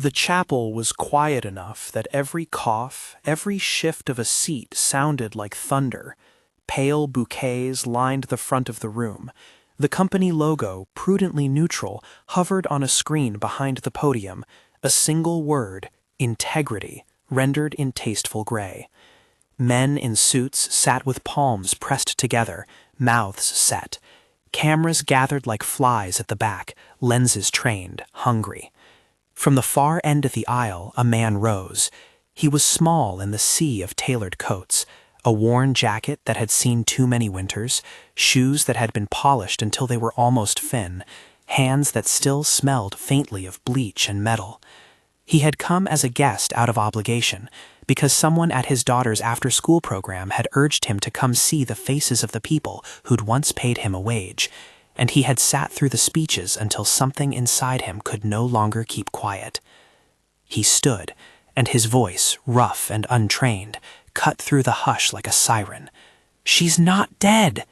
The chapel was quiet enough that every cough, every shift of a seat sounded like thunder. Pale bouquets lined the front of the room. The company logo, prudently neutral, hovered on a screen behind the podium. A single word, integrity, rendered in tasteful gray. Men in suits sat with palms pressed together, mouths set. Cameras gathered like flies at the back, lenses trained, hungry. From the far end of the aisle, a man rose. He was small in the sea of tailored coats, a worn jacket that had seen too many winters, shoes that had been polished until they were almost thin, hands that still smelled faintly of bleach and metal. He had come as a guest out of obligation, because someone at his daughter's after-school program had urged him to come see the faces of the people who'd once paid him a wage, and he had sat through the speeches until something inside him could no longer keep quiet. He stood, and his voice, rough and untrained, cut through the hush like a siren. "She's not dead!"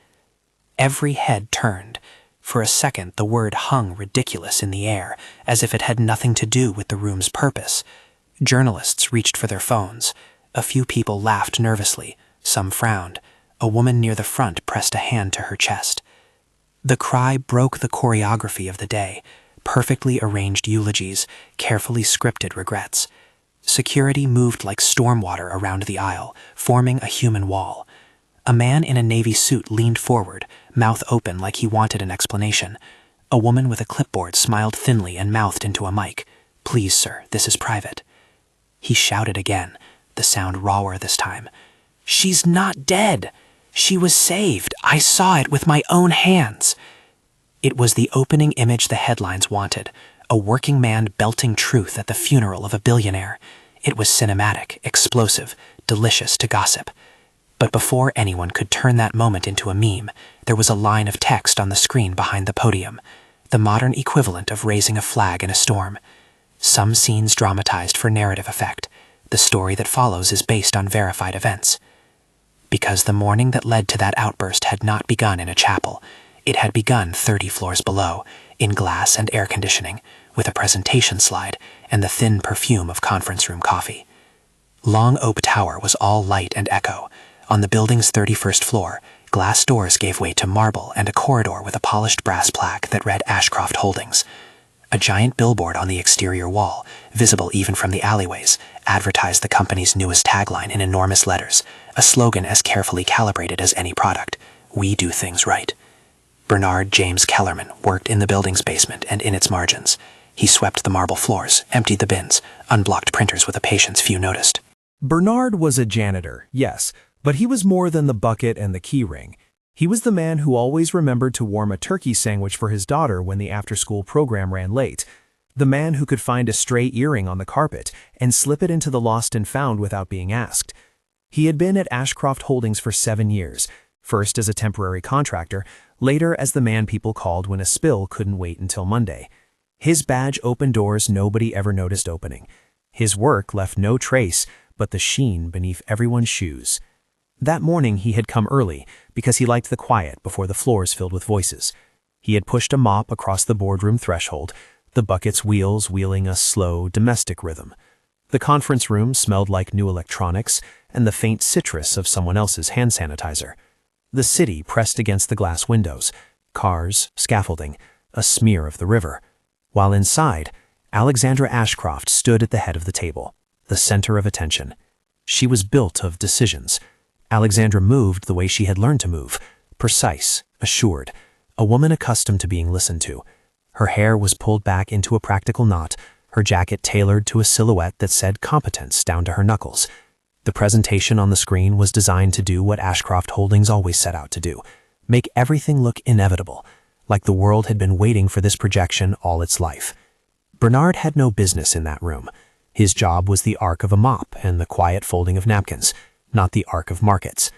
Every head turned. For a second, the word hung ridiculous in the air, as if it had nothing to do with the room's purpose. Journalists reached for their phones. A few people laughed nervously. Some frowned. A woman near the front pressed a hand to her chest. The cry broke the choreography of the day, perfectly arranged eulogies, carefully scripted regrets. Security moved like stormwater around the aisle, forming a human wall. A man in a navy suit leaned forward, mouth open like he wanted an explanation. A woman with a clipboard smiled thinly and mouthed into a mic. "Please, sir, this is private." He shouted again, the sound rawer this time. "She's not dead! She was saved! I saw it with my own hands!" It was the opening image the headlines wanted, a working man belting truth at the funeral of a billionaire. It was cinematic, explosive, delicious to gossip. But before anyone could turn that moment into a meme, there was a line of text on the screen behind the podium, the modern equivalent of raising a flag in a storm. Some scenes dramatized for narrative effect. The story that follows is based on verified events. Because the morning that led to that outburst had not begun in a chapel. It had begun 30 floors below, in glass and air conditioning, with a presentation slide and the thin perfume of conference room coffee. Long Oak Tower was all light and echo. On the building's 31st floor, glass doors gave way to marble and a corridor with a polished brass plaque that read Ashcroft Holdings. A giant billboard on the exterior wall, visible even from the alleyways, advertised the company's newest tagline in enormous letters, a slogan as carefully calibrated as any product: "We do things right." Bernard James Kellerman worked in the building's basement and in its margins. He swept the marble floors, emptied the bins, unblocked printers with a patience few noticed. Bernard was a janitor, yes, but he was more than the bucket and the key ring. He was the man who always remembered to warm a turkey sandwich for his daughter when the after-school program ran late. The man who could find a stray earring on the carpet and slip it into the lost and found without being asked. He had been at Ashcroft Holdings for 7 years, first as a temporary contractor, later as the man people called when a spill couldn't wait until Monday. His badge opened doors nobody ever noticed opening. His work left no trace but the sheen beneath everyone's shoes. That morning he had come early because he liked the quiet before the floors filled with voices. He had pushed a mop across the boardroom threshold, the bucket's wheels wheeling a slow, domestic rhythm. The conference room smelled like new electronics and the faint citrus of someone else's hand sanitizer. The city pressed against the glass windows, cars, scaffolding, a smear of the river. While inside, Alexandra Ashcroft stood at the head of the table, the center of attention. She was built of decisions. Alexandra moved the way she had learned to move, precise, assured, a woman accustomed to being listened to. Her hair was pulled back into a practical knot, her jacket tailored to a silhouette that said competence down to her knuckles. The presentation on the screen was designed to do what Ashcroft Holdings always set out to do, make everything look inevitable, like the world had been waiting for this projection all its life. Bernard had no business in that room. His job was the arc of a mop and the quiet folding of napkins, not the arc of markets.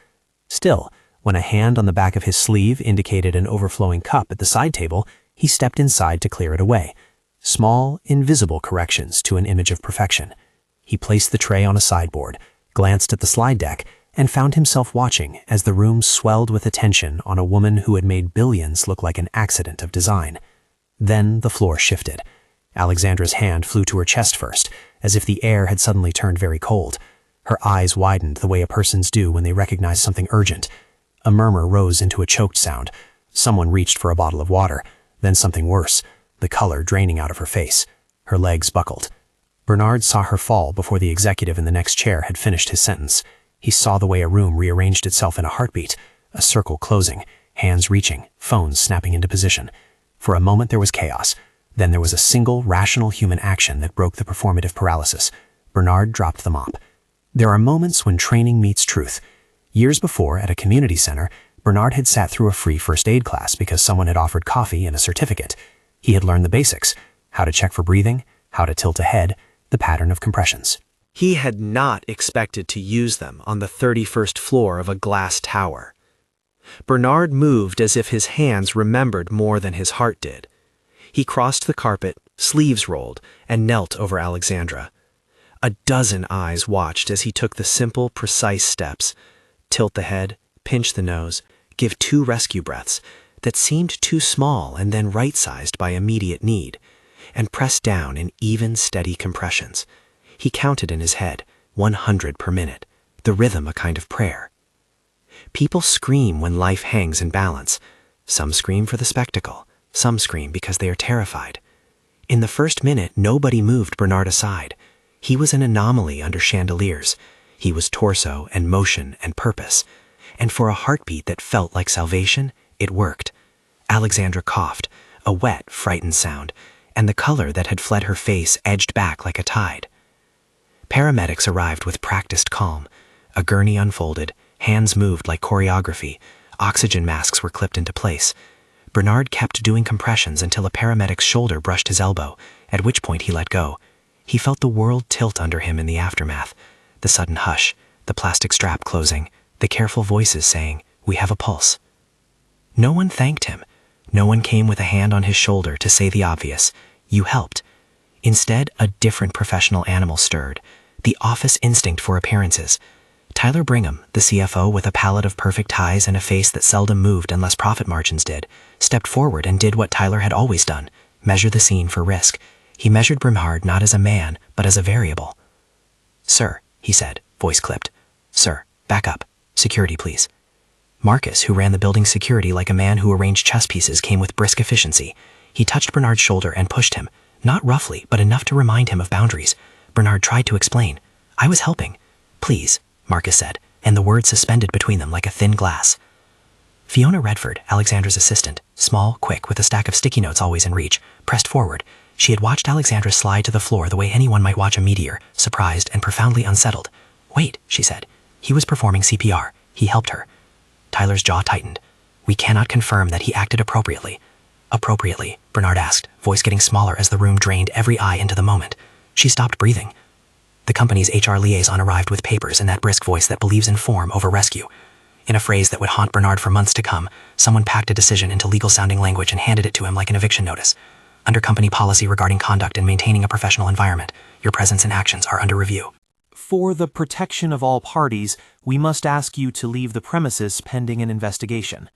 Still, when a hand on the back of his sleeve indicated an overflowing cup at the side table, he stepped inside to clear it away. Small, invisible corrections to an image of perfection. He placed the tray on a sideboard, glanced at the slide deck, and found himself watching as the room swelled with attention on a woman who had made billions look like an accident of design. Then the floor shifted. Alexandra's hand flew to her chest first, as if the air had suddenly turned very cold. Her eyes widened the way a person's do when they recognize something urgent. A murmur rose into a choked sound. Someone reached for a bottle of water, then something worse, the color draining out of her face. Her legs buckled. Bernard saw her fall before the executive in the next chair had finished his sentence. He saw the way a room rearranged itself in a heartbeat, a circle closing, hands reaching, phones snapping into position. For a moment there was chaos. Then there was a single, rational human action that broke the performative paralysis. Bernard dropped the mop. There are moments when training meets truth. Years before, at a community center, Bernard had sat through a free first aid class because someone had offered coffee and a certificate. He had learned the basics: how to check for breathing, how to tilt a head, the pattern of compressions. He had not expected to use them on the 31st floor of a glass tower. Bernard moved as if his hands remembered more than his heart did. He crossed the carpet, sleeves rolled, and knelt over Alexandra. A dozen eyes watched as he took the simple, precise steps: tilt the head, pinch the nose, give 2 rescue breaths that seemed too small and then right-sized by immediate need, and press down in even, steady compressions. He counted in his head, 100 per minute, the rhythm a kind of prayer. People scream when life hangs in balance. Some scream for the spectacle, some scream because they are terrified. In the first minute, nobody moved Bernard aside. He was an anomaly under chandeliers. He was torso and motion and purpose. And for a heartbeat that felt like salvation, it worked. Alexandra coughed, a wet, frightened sound, and the color that had fled her face edged back like a tide. Paramedics arrived with practiced calm. A gurney unfolded, hands moved like choreography, oxygen masks were clipped into place. Bernard kept doing compressions until a paramedic's shoulder brushed his elbow, at which point he let go. He felt the world tilt under him in the aftermath. The sudden hush, the plastic strap closing, the careful voices saying, "We have a pulse." No one thanked him. No one came with a hand on his shoulder to say the obvious: "You helped." Instead, a different professional animal stirred, the office instinct for appearances. Tyler Brigham, the CFO with a palette of perfect ties and a face that seldom moved unless profit margins did, stepped forward and did what Tyler had always done: measure the scene for risk. He measured Bernard not as a man, but as a variable. "Sir," he said, voice clipped. "Sir, back up. Security, please." Marcus, who ran the building's security like a man who arranged chess pieces, came with brisk efficiency. He touched Bernard's shoulder and pushed him, not roughly, but enough to remind him of boundaries. Bernard tried to explain. "I was helping." "Please," Marcus said, and the words suspended between them like a thin glass. Fiona Redford, Alexandra's assistant, small, quick, with a stack of sticky notes always in reach, pressed forward. She had watched Alexandra slide to the floor the way anyone might watch a meteor, surprised and profoundly unsettled. "Wait," she said. "He was performing CPR. He helped her." Tyler's jaw tightened. "We cannot confirm that he acted appropriately." "Appropriately?" Bernard asked, voice getting smaller as the room drained every eye into the moment. She stopped breathing. The company's HR liaison arrived with papers in that brisk voice that believes in form over rescue. In a phrase that would haunt Bernard for months to come, someone packed a decision into legal-sounding language and handed it to him like an eviction notice. "Under company policy regarding conduct and maintaining a professional environment, your presence and actions are under review. For the protection of all parties, we must ask you to leave the premises pending an investigation."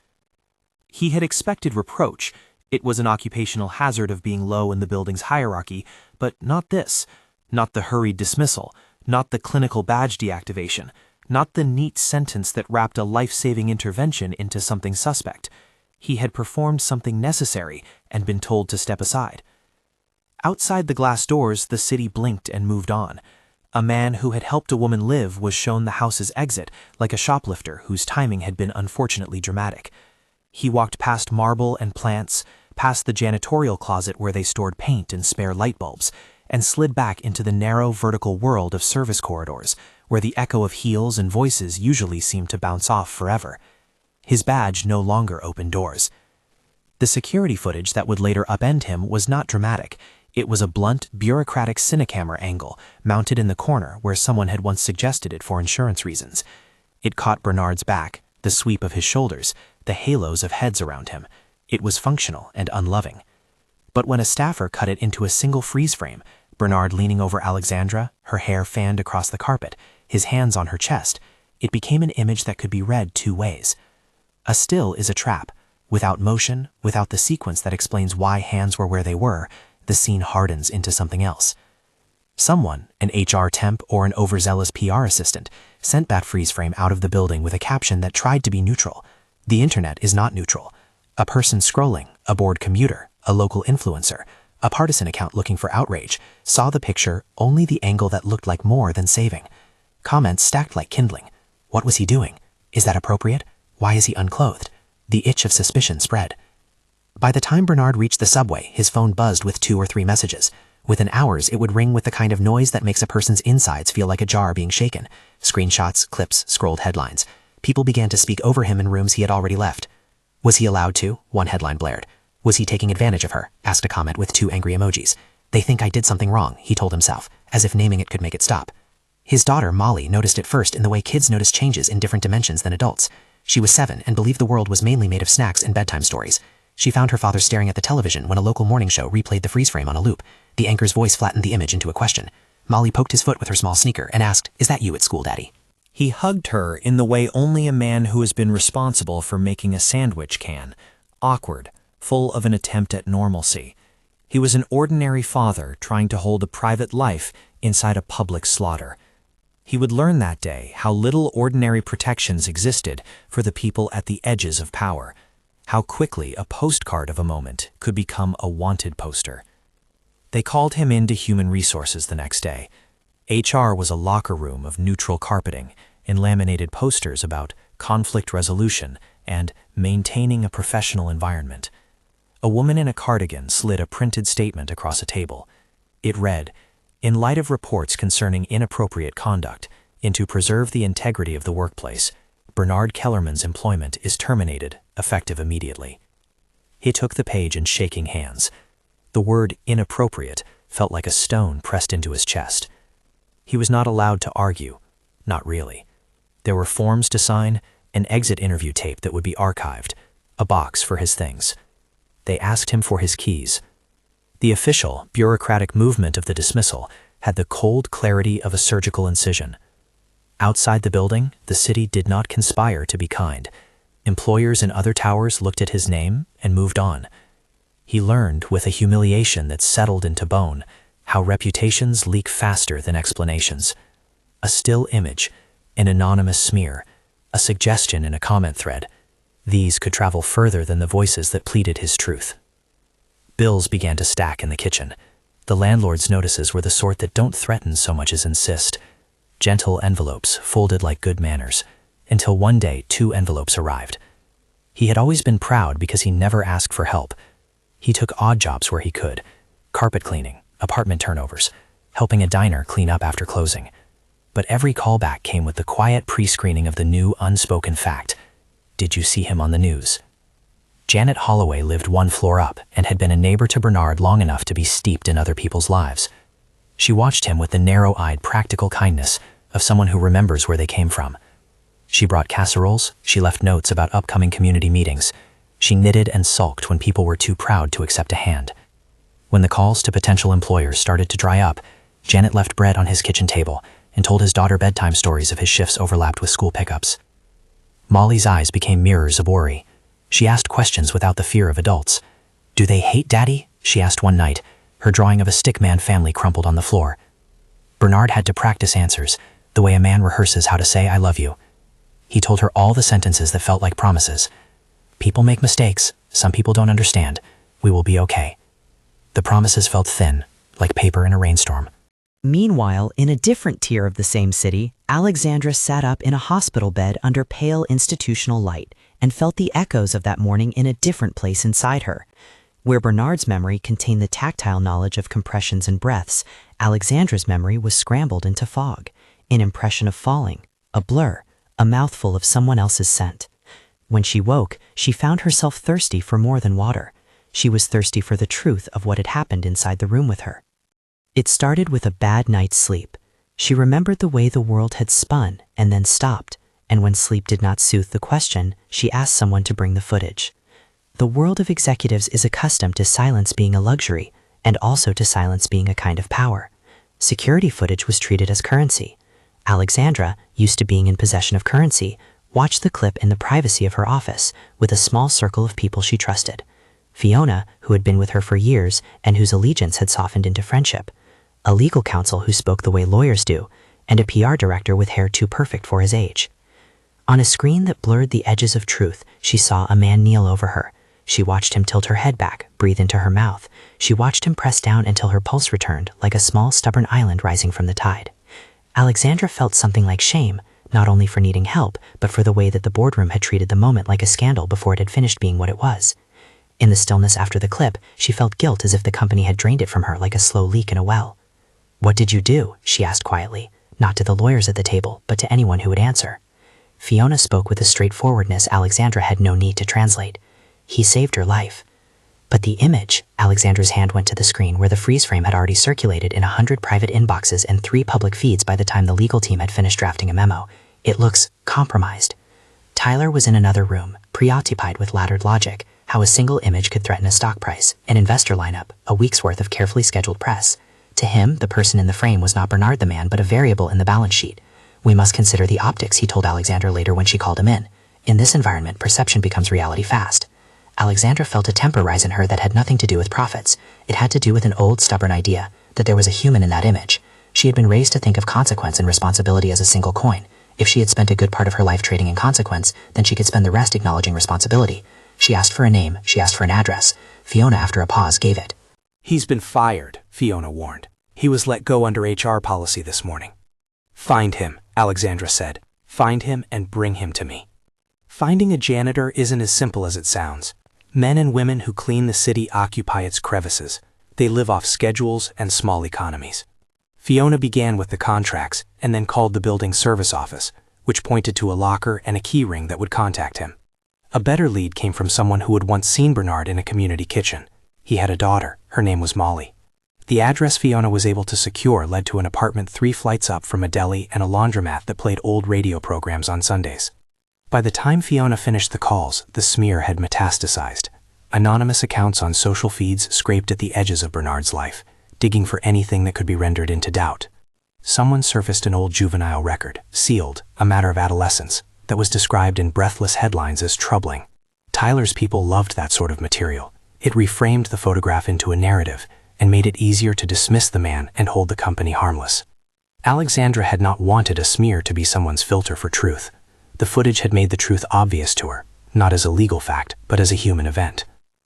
He had expected reproach. It was an occupational hazard of being low in the building's hierarchy, but not this. Not the hurried dismissal, not the clinical badge deactivation, not the neat sentence that wrapped a life-saving intervention into something suspect. He had performed something necessary and been told to step aside. Outside the glass doors, the city blinked and moved on. A man who had helped a woman live was shown the house's exit, like a shoplifter whose timing had been unfortunately dramatic. He walked past marble and plants, past the janitorial closet where they stored paint and spare light bulbs, and slid back into the narrow vertical world of service corridors, where the echo of heels and voices usually seemed to bounce off forever. His badge no longer opened doors. The security footage that would later upend him was not dramatic. It was a blunt, bureaucratic cinecamera angle, mounted in the corner where someone had once suggested it for insurance reasons. It caught Bernard's back, the sweep of his shoulders, the halos of heads around him. It was functional and unloving. But when a staffer cut it into a single freeze frame, Bernard leaning over Alexandra, her hair fanned across the carpet, his hands on her chest, it became an image that could be read 2 ways. A still is a trap. Without motion, without the sequence that explains why hands were where they were, the scene hardens into something else. Someone, an HR temp or an overzealous PR assistant, sent that freeze frame out of the building with a caption that tried to be neutral. The internet is not neutral. A person scrolling, a bored commuter, a local influencer, a partisan account looking for outrage, saw the picture only the angle that looked like more than saving. Comments stacked like kindling. What was he doing? Is that appropriate? Why is he unclothed? The itch of suspicion spread. By the time Bernard reached the subway, his phone buzzed with 2 or 3 messages. Within hours, it would ring with the kind of noise that makes a person's insides feel like a jar being shaken. Screenshots, clips, scrolled headlines. People began to speak over him in rooms he had already left. Was he allowed to? One headline blared. Was he taking advantage of her? Asked a comment with 2 angry emojis. They think I did something wrong, he told himself, as if naming it could make it stop. His daughter, Molly, noticed it first in the way kids notice changes in different dimensions than adults. She was 7 and believed the world was mainly made of snacks and bedtime stories. She found her father staring at the television when a local morning show replayed the freeze frame on a loop. The anchor's voice flattened the image into a question. Molly poked his foot with her small sneaker and asked, "Is that you at school, Daddy?" He hugged her in the way only a man who has been responsible for making a sandwich can, awkward, full of an attempt at normalcy. He was an ordinary father trying to hold a private life inside a public slaughter. He would learn that day how little ordinary protections existed for the people at the edges of power, how quickly a postcard of a moment could become a wanted poster. They called him into human resources the next day. HR was a locker room of neutral carpeting and laminated posters about conflict resolution and maintaining a professional environment. A woman in a cardigan slid a printed statement across a table. It read, "In light of reports concerning inappropriate conduct, and to preserve the integrity of the workplace, Bernard Kellerman's employment is terminated, effective immediately." He took the page in shaking hands. The word inappropriate felt like a stone pressed into his chest. He was not allowed to argue. Not really. There were forms to sign, an exit interview tape that would be archived, a box for his things. They asked him for his keys. The official, bureaucratic movement of the dismissal had the cold clarity of a surgical incision. Outside the building, the city did not conspire to be kind. Employers in other towers looked at his name and moved on. He learned, with a humiliation that settled into bone, how reputations leak faster than explanations. A still image, an anonymous smear, a suggestion in a comment thread. These could travel further than the voices that pleaded his truth. Bills began to stack in the kitchen. The landlord's notices were the sort that don't threaten so much as insist. Gentle envelopes folded like good manners, until one day 2 envelopes arrived. He had always been proud because he never asked for help. He took odd jobs where he could, carpet cleaning, apartment turnovers, helping a diner clean up after closing. But every callback came with the quiet pre-screening of the new unspoken fact. Did you see him on the news? Janet Holloway lived 1 floor up and had been a neighbor to Bernard long enough to be steeped in other people's lives. She watched him with the narrow-eyed practical kindness of someone who remembers where they came from. She brought casseroles, she left notes about upcoming community meetings. She knitted and sulked when people were too proud to accept a hand. When the calls to potential employers started to dry up, Janet left bread on his kitchen table and told his daughter bedtime stories of his shifts overlapped with school pickups. Molly's eyes became mirrors of worry. She asked questions without the fear of adults. "Do they hate Daddy?" she asked one night. Her drawing of a stickman family crumpled on the floor. Bernard had to practice answers, the way a man rehearses how to say "I love you." He told her all the sentences that felt like promises. "People make mistakes. Some people don't understand. We will be okay." The promises felt thin, like paper in a rainstorm. Meanwhile, in a different tier of the same city, Alexandra sat up in a hospital bed under pale institutional light and felt the echoes of that morning in a different place inside her. Where Bernard's memory contained the tactile knowledge of compressions and breaths, Alexandra's memory was scrambled into fog, an impression of falling, a blur, a mouthful of someone else's scent. When she woke, she found herself thirsty for more than water. She was thirsty for the truth of what had happened inside the room with her. It started with a bad night's sleep. She remembered the way the world had spun and then stopped, and when sleep did not soothe the question, she asked someone to bring the footage. The world of executives is accustomed to silence being a luxury, and also to silence being a kind of power. Security footage was treated as currency. Alexandra, used to being in possession of currency, watched the clip in the privacy of her office with a small circle of people she trusted. Fiona, who had been with her for years and whose allegiance had softened into friendship, a legal counsel who spoke the way lawyers do, and a PR director with hair too perfect for his age. On a screen that blurred the edges of truth, she saw a man kneel over her. She watched him tilt her head back, breathe into her mouth. She watched him press down until her pulse returned, like a small, stubborn island rising from the tide. Alexandra felt something like shame, not only for needing help, but for the way that the boardroom had treated the moment like a scandal before it had finished being what it was. In the stillness after the clip, she felt guilt as if the company had drained it from her like a slow leak in a well. "What did you do?" she asked quietly, not to the lawyers at the table, but to anyone who would answer. Fiona spoke with a straightforwardness Alexandra had no need to translate. "He saved her life." But the image, Alexandra's hand went to the screen where the freeze frame had already circulated in 100 private inboxes and 3 public feeds by the time the legal team had finished drafting a memo. It looks compromised. Tyler was in another room, preoccupied with laddered logic, how a single image could threaten a stock price, an investor lineup, a week's worth of carefully scheduled press. To him, the person in the frame was not Bernard the man, but a variable in the balance sheet. "We must consider the optics," he told Alexandra later when she called him in. "In this environment, perception becomes reality fast." Alexandra felt a temper rise in her that had nothing to do with profits. It had to do with an old, stubborn idea, that there was a human in that image. She had been raised to think of consequence and responsibility as a single coin. If she had spent a good part of her life trading in consequence, then she could spend the rest acknowledging responsibility. She asked for a name, she asked for an address. Fiona, after a pause, gave it. "He's been fired," Fiona warned. "He was let go under HR policy this morning." "Find him," Alexandra said. "Find him and bring him to me." Finding a janitor isn't as simple as it sounds. Men and women who clean the city occupy its crevices. They live off schedules and small economies. Fiona began with the contracts and then called the building service office, which pointed to a locker and a key ring that would contact him. A better lead came from someone who had once seen Bernard in a community kitchen. He had a daughter. Her name was Molly. The address Fiona was able to secure led to an apartment 3 flights up from a deli and a laundromat that played old radio programs on Sundays. By the time Fiona finished the calls, the smear had metastasized. Anonymous accounts on social feeds scraped at the edges of Bernard's life, digging for anything that could be rendered into doubt. Someone surfaced an old juvenile record, sealed, a matter of adolescence, that was described in breathless headlines as troubling. Tyler's people loved that sort of material. It reframed the photograph into a narrative and made it easier to dismiss the man and hold the company harmless. Alexandra had not wanted a smear to be someone's filter for truth. The footage had made the truth obvious to her, not as a legal fact, but as a human event.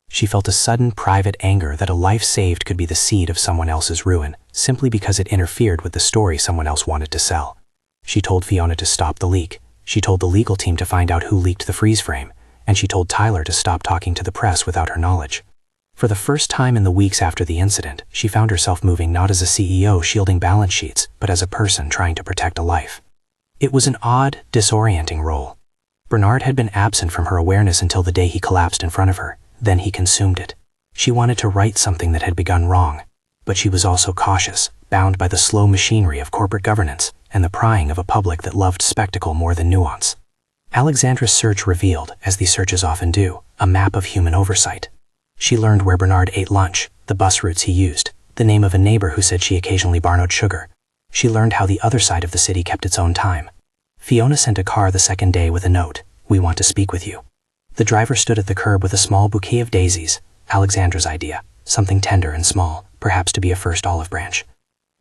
She felt a sudden private anger that a life saved could be the seed of someone else's ruin, simply because it interfered with the story someone else wanted to sell. She told Fiona to stop the leak. She told the legal team to find out who leaked the freeze frame, and she told Tyler to stop talking to the press without her knowledge. For the first time in the weeks after the incident, she found herself moving not as a CEO shielding balance sheets, but as a person trying to protect a life. It was an odd, disorienting role. Bernard had been absent from her awareness until the day he collapsed in front of her. Then he consumed it. She wanted to right something that had begun wrong, but she was also cautious, bound by the slow machinery of corporate governance and the prying of a public that loved spectacle more than nuance. Alexandra's search revealed, as these searches often do, a map of human oversight. She learned where Bernard ate lunch, the bus routes he used, the name of a neighbor who said she occasionally borrowed sugar. She learned how the other side of the city kept its own time. Fiona sent a car the second day with a note, "We want to speak with you." The driver stood at the curb with a small bouquet of daisies, Alexandra's idea, something tender and small, perhaps to be a first olive branch.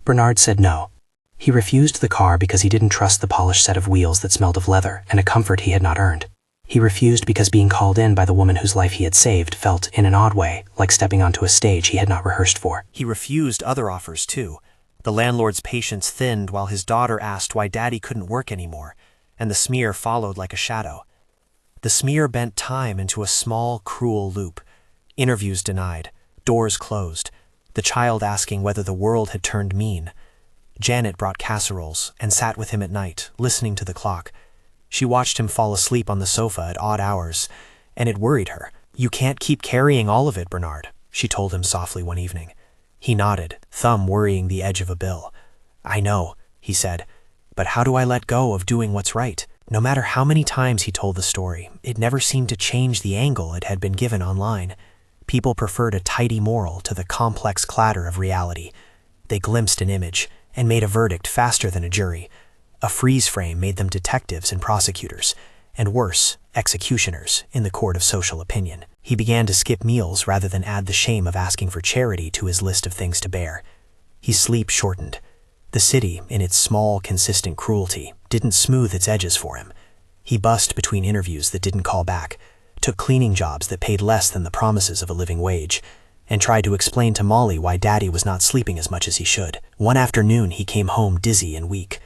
Bernard said no. He refused the car because he didn't trust the polished set of wheels that smelled of leather and a comfort he had not earned. He refused because being called in by the woman whose life he had saved felt, in an odd way, like stepping onto a stage he had not rehearsed for. He refused other offers, too. The landlord's patience thinned while his daughter asked why Daddy couldn't work anymore, and the smear followed like a shadow. The smear bent time into a small, cruel loop. Interviews denied, doors closed, the child asking whether the world had turned mean. Janet brought casseroles and sat with him at night, listening to the clock. She watched him fall asleep on the sofa at odd hours, and it worried her. "You can't keep carrying all of it, Bernard," she told him softly one evening. He nodded, thumb worrying the edge of a bill. "I know," he said, "but how do I let go of doing what's right?" No matter how many times he told the story, it never seemed to change the angle it had been given online. People preferred a tidy moral to the complex clatter of reality. They glimpsed an image and made a verdict faster than a jury. A freeze frame made them detectives and prosecutors, and worse, executioners, in the court of social opinion. He began to skip meals rather than add the shame of asking for charity to his list of things to bear. His sleep shortened. The city, in its small, consistent cruelty, didn't smooth its edges for him. He bussed between interviews that didn't call back, took cleaning jobs that paid less than the promises of a living wage, and tried to explain to Molly why Daddy was not sleeping as much as he should. One afternoon, he came home dizzy and weak.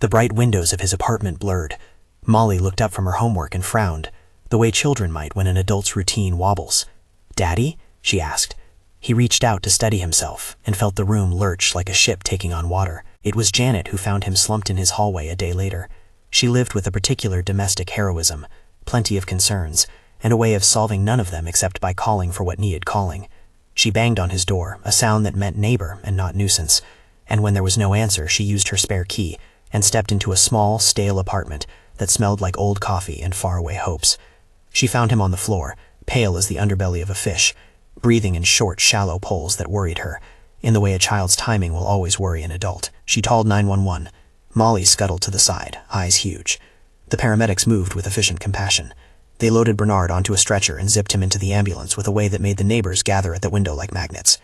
The bright windows of his apartment blurred. Molly looked up from her homework and frowned, the way children might when an adult's routine wobbles. "Daddy?" she asked. He reached out to steady himself and felt the room lurch like a ship taking on water. It was Janet who found him slumped in his hallway a day later. She lived with a particular domestic heroism, plenty of concerns, and a way of solving none of them except by calling for what needed calling. She banged on his door, a sound that meant neighbor and not nuisance, and when there was no answer, she used her spare key and stepped into a small, stale apartment that smelled like old coffee and faraway hopes. She found him on the floor, pale as the underbelly of a fish, breathing in short, shallow pulls that worried her, in the way a child's timing will always worry an adult. She called 911. Molly scuttled to the side, eyes huge. The paramedics moved with efficient compassion. They loaded Bernard onto a stretcher and zipped him into the ambulance with a way that made the neighbors gather at the window like magnets.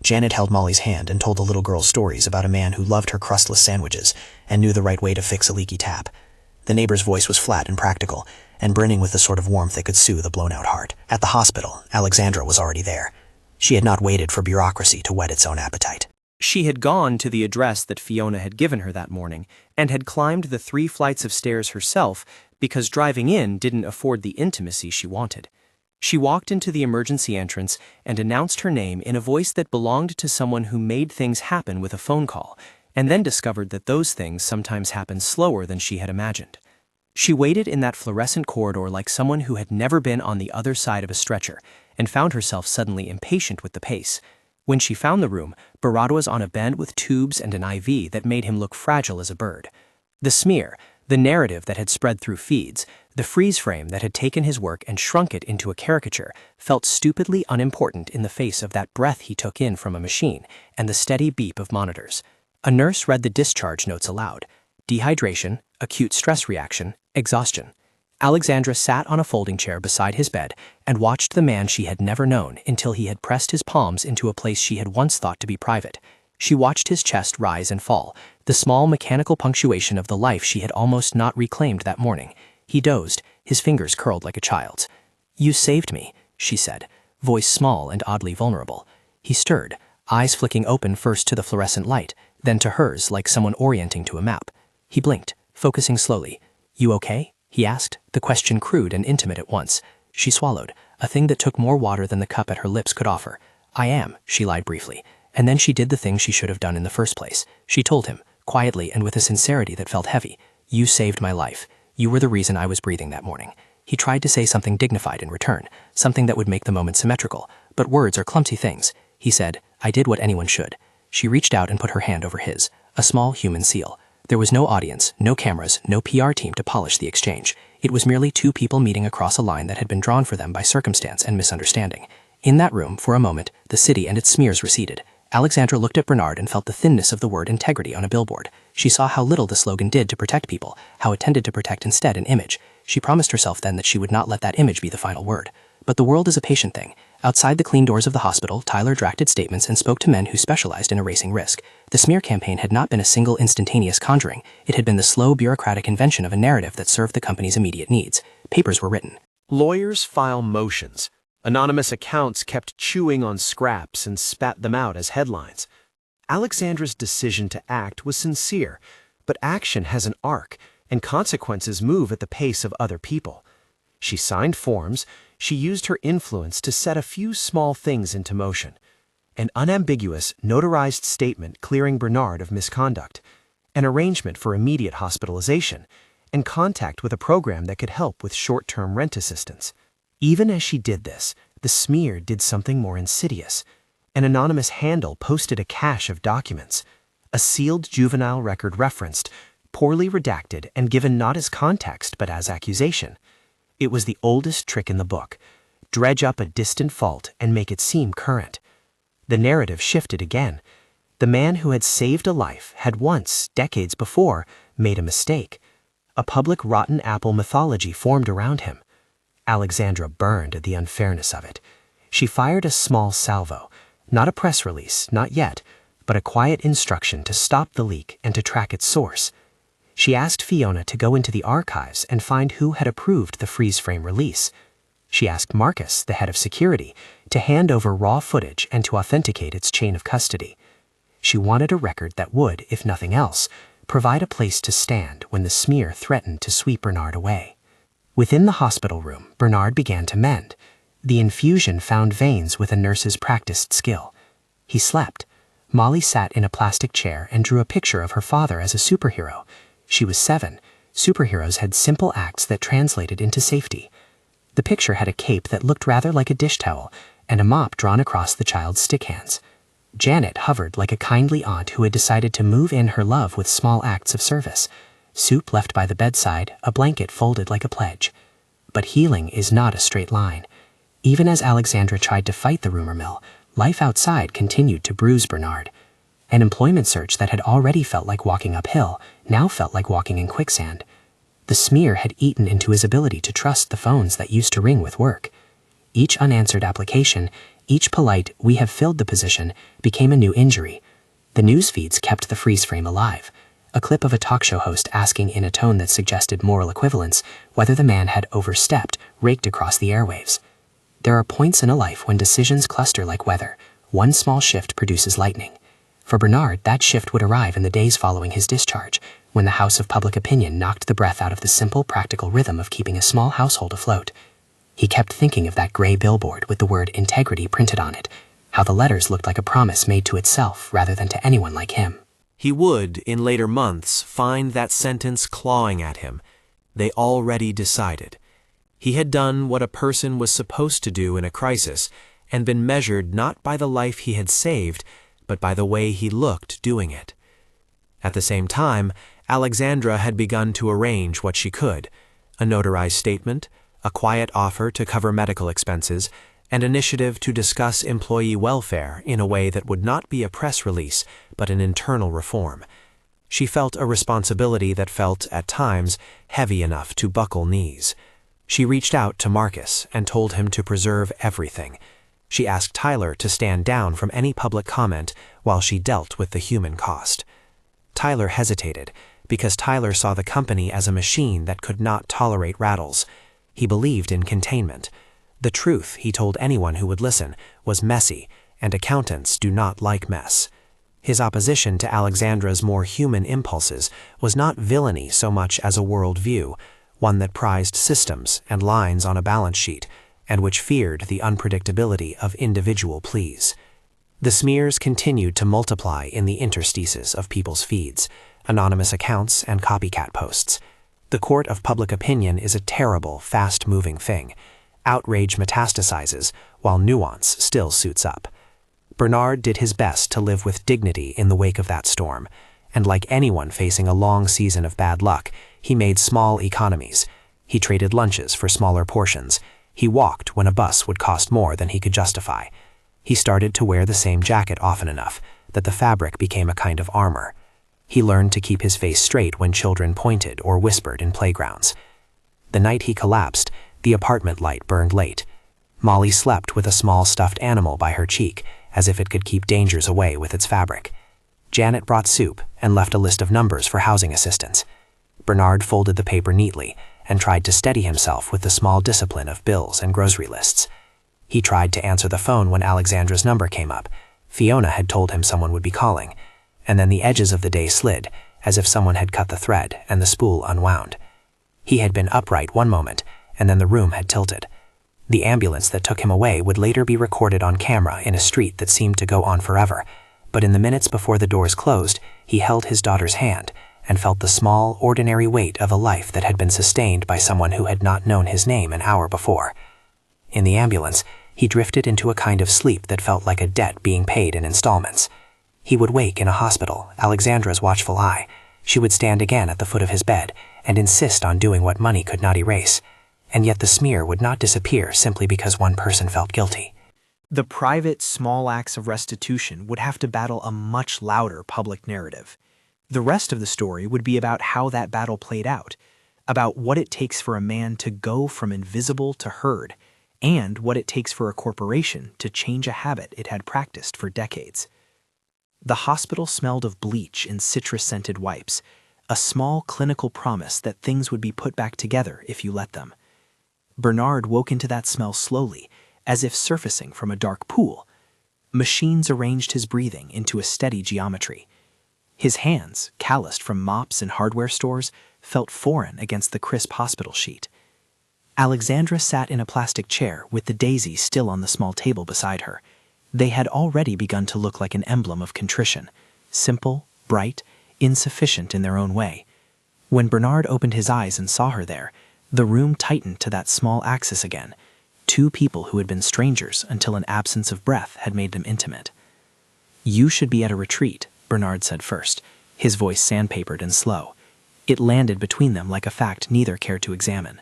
Janet held Molly's hand and told the little girl stories about a man who loved her crustless sandwiches and knew the right way to fix a leaky tap. The neighbor's voice was flat and practical, and brimming with the sort of warmth that could soothe a blown-out heart. At the hospital, Alexandra was already there. She had not waited for bureaucracy to whet its own appetite. She had gone to the address that Fiona had given her that morning and had climbed the 3 flights of stairs herself because driving in didn't afford the intimacy she wanted. She walked into the emergency entrance and announced her name in a voice that belonged to someone who made things happen with a phone call, and then discovered that those things sometimes happen slower than she had imagined. She waited in that fluorescent corridor like someone who had never been on the other side of a stretcher and found herself suddenly impatient with the pace. When she found the room, Bernard was on a bed with tubes and an IV that made him look fragile as a bird. The smear, the narrative that had spread through feeds, the freeze frame that had taken his work and shrunk it into a caricature, felt stupidly unimportant in the face of that breath he took in from a machine and the steady beep of monitors. A nurse read the discharge notes aloud. Dehydration, acute stress reaction, exhaustion. Alexandra sat on a folding chair beside his bed and watched the man she had never known until he had pressed his palms into a place she had once thought to be private. She watched his chest rise and fall, the small mechanical punctuation of the life she had almost not reclaimed that morning. He dozed, his fingers curled like a child's. "You saved me," she said, voice small and oddly vulnerable. He stirred, eyes flicking open first to the fluorescent light, then to hers like someone orienting to a map. He blinked, focusing slowly. "You okay?" he asked, the question crude and intimate at once. She swallowed, a thing that took more water than the cup at her lips could offer. "I am," she lied briefly, and then she did the thing she should have done in the first place. She told him, quietly and with a sincerity that felt heavy, "You saved my life. You were the reason I was breathing that morning." He tried to say something dignified in return, something that would make the moment symmetrical, but words are clumsy things. He said, "I did what anyone should." She reached out and put her hand over his, a small human seal. There was no audience, no cameras, no PR team to polish the exchange. It was merely 2 people meeting across a line that had been drawn for them by circumstance and misunderstanding. In that room, for a moment, the city and its smears receded. Alexandra looked at Bernard and felt the thinness of the word integrity on a billboard. She saw how little the slogan did to protect people, how it tended to protect instead an image. She promised herself then that she would not let that image be the final word. But the world is a patient thing. Outside the clean doors of the hospital, Tyler drafted statements and spoke to men who specialized in erasing risk. The smear campaign had not been a single instantaneous conjuring. It had been the slow bureaucratic invention of a narrative that served the company's immediate needs. Papers were written. Lawyers file motions. Anonymous accounts kept chewing on scraps and spat them out as headlines. Alexandra's decision to act was sincere, but action has an arc, and consequences move at the pace of other people. She signed forms. She used her influence to set a few small things into motion. An unambiguous, notarized statement clearing Bernard of misconduct, an arrangement for immediate hospitalization, and contact with a program that could help with short-term rent assistance. Even as she did this, the smear did something more insidious. An anonymous handle posted a cache of documents. A sealed juvenile record referenced, poorly redacted and given not as context but as accusation. It was the oldest trick in the book. Dredge up a distant fault and make it seem current. The narrative shifted again. The man who had saved a life had once, decades before, made a mistake. A public rotten apple mythology formed around him. Alexandra burned at the unfairness of it. She fired a small salvo, not a press release, not yet, but a quiet instruction to stop the leak and to track its source. She asked Fiona to go into the archives and find who had approved the freeze-frame release. She asked Marcus, the head of security, to hand over raw footage and to authenticate its chain of custody. She wanted a record that would, if nothing else, provide a place to stand when the smear threatened to sweep Bernard away. Within the hospital room, Bernard began to mend. The infusion found veins with a nurse's practiced skill. He slept. Molly sat in a plastic chair and drew a picture of her father as a superhero. She was 7. Superheroes had simple acts that translated into safety. The picture had a cape that looked rather like a dish towel and a mop drawn across the child's stick hands. Janet hovered like a kindly aunt who had decided to move in her love with small acts of service. Soup left by the bedside, a blanket folded like a pledge. But healing is not a straight line. Even as Alexandra tried to fight the rumor mill, life outside continued to bruise Bernard. An employment search that had already felt like walking uphill now felt like walking in quicksand. The smear had eaten into his ability to trust the phones that used to ring with work. Each unanswered application, each polite "we have filled the position," became a new injury. The news feeds kept the freeze frame alive. A clip of a talk show host asking in a tone that suggested moral equivalence whether the man had overstepped raked across the airwaves. There are points in a life when decisions cluster like weather. One small shift produces lightning. For Bernard, that shift would arrive in the days following his discharge, when the house of public opinion knocked the breath out of the simple, practical rhythm of keeping a small household afloat. He kept thinking of that gray billboard with the word integrity printed on it, how the letters looked like a promise made to itself rather than to anyone like him. He would, in later months, find that sentence clawing at him. They already decided. He had done what a person was supposed to do in a crisis, and been measured not by the life he had saved, but by the way he looked doing it. At the same time, Alexandra had begun to arrange what she could: a notarized statement, a quiet offer to cover medical expenses, and initiative to discuss employee welfare in a way that would not be a press release, but an internal reform. She felt a responsibility that felt, at times, heavy enough to buckle knees. She reached out to Marcus and told him to preserve everything. She asked Tyler to stand down from any public comment while she dealt with the human cost. Tyler hesitated, because Tyler saw the company as a machine that could not tolerate rattles. He believed in containment. The truth, he told anyone who would listen, was messy, and accountants do not like mess. His opposition to Alexandra's more human impulses was not villainy so much as a worldview, one that prized systems and lines on a balance sheet, and which feared the unpredictability of individual pleas. The smears continued to multiply in the interstices of people's feeds, anonymous accounts and copycat posts. The court of public opinion is a terrible, fast-moving thing. Outrage metastasizes, while nuance still suits up. Bernard did his best to live with dignity in the wake of that storm, and like anyone facing a long season of bad luck, he made small economies. He traded lunches for smaller portions. He walked when a bus would cost more than he could justify. He started to wear the same jacket often enough that the fabric became a kind of armor. He learned to keep his face straight when children pointed or whispered in playgrounds. The night he collapsed, the apartment light burned late. Molly slept with a small stuffed animal by her cheek, as if it could keep dangers away with its fabric. Janet brought soup and left a list of numbers for housing assistance. Bernard folded the paper neatly and tried to steady himself with the small discipline of bills and grocery lists. He tried to answer the phone when Alexandra's number came up. Fiona had told him someone would be calling, and then the edges of the day slid, as if someone had cut the thread and the spool unwound. He had been upright one moment, and then the room had tilted. The ambulance that took him away would later be recorded on camera in a street that seemed to go on forever, but in the minutes before the doors closed, he held his daughter's hand and felt the small, ordinary weight of a life that had been sustained by someone who had not known his name an hour before. In the ambulance, he drifted into a kind of sleep that felt like a debt being paid in installments. He would wake in a hospital, Alexandra's watchful eye. She would stand again at the foot of his bed and insist on doing what money could not erase. And yet the smear would not disappear simply because one person felt guilty. The private, small acts of restitution would have to battle a much louder public narrative. The rest of the story would be about how that battle played out. about what it takes for a man to go from invisible to heard, and what it takes for a corporation to change a habit it had practiced for decades. The hospital smelled of bleach and citrus-scented wipes, a small clinical promise that things would be put back together if you let them. Bernard woke into that smell slowly, as if surfacing from a dark pool. Machines arranged his breathing into a steady geometry. His hands, calloused from mops and hardware stores, felt foreign against the crisp hospital sheet. Alexandra sat in a plastic chair with the daisy still on the small table beside her. They had already begun to look like an emblem of contrition, simple, bright, insufficient in their own way. When Bernard opened his eyes and saw her there, the room tightened to that small axis again, two people who had been strangers until an absence of breath had made them intimate. "You should be at a retreat," Bernard said first, his voice sandpapered and slow. It landed between them like a fact neither cared to examine.